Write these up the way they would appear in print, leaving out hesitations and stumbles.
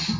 This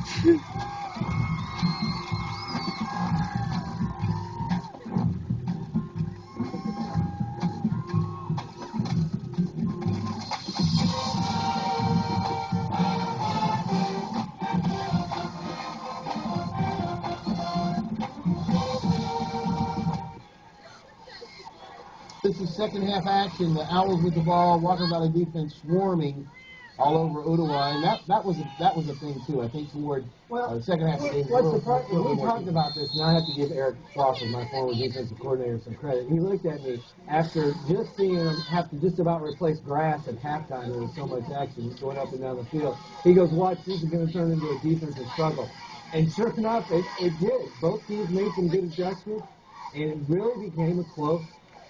is second half action. The Owls with the ball. Walker Valley defense swarming all over Ottawa, and that was a thing too. I think toward the second half of the game. What's surprising? We talked about this, and I have to give Eric Crawford, my former defensive coordinator, some credit. He looked at me after just seeing him have to just about replace grass at halftime. There was so much action going up and down the field. He goes, "Watch, this is going to turn into a defensive struggle." And sure enough, it did. Both teams made some good adjustments, and it really became a close.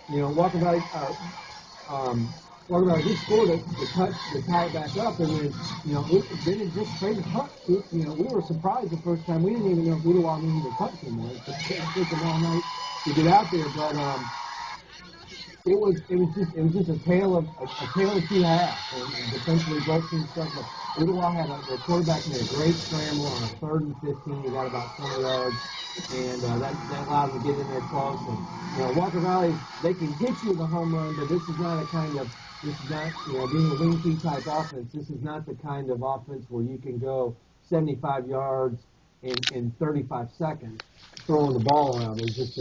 Walker Valley just scored to tie it back up, and then, then it just played the punt. We were surprised the first time. We didn't even know if Ottawa needed to punt anymore. It took them all night to get out there, but it was just a tale of two halves, and defensively both teams struggled. Ottawa had their quarterback made a great scramble on a 3rd and 15. He got about 20 yards, and that allowed him to get in there close. And Walker Valley, they can get you the home run, but this is not being a wing key type offense. This is not the kind of offense where you can go 75 yards in 35 seconds throwing the ball around. It's just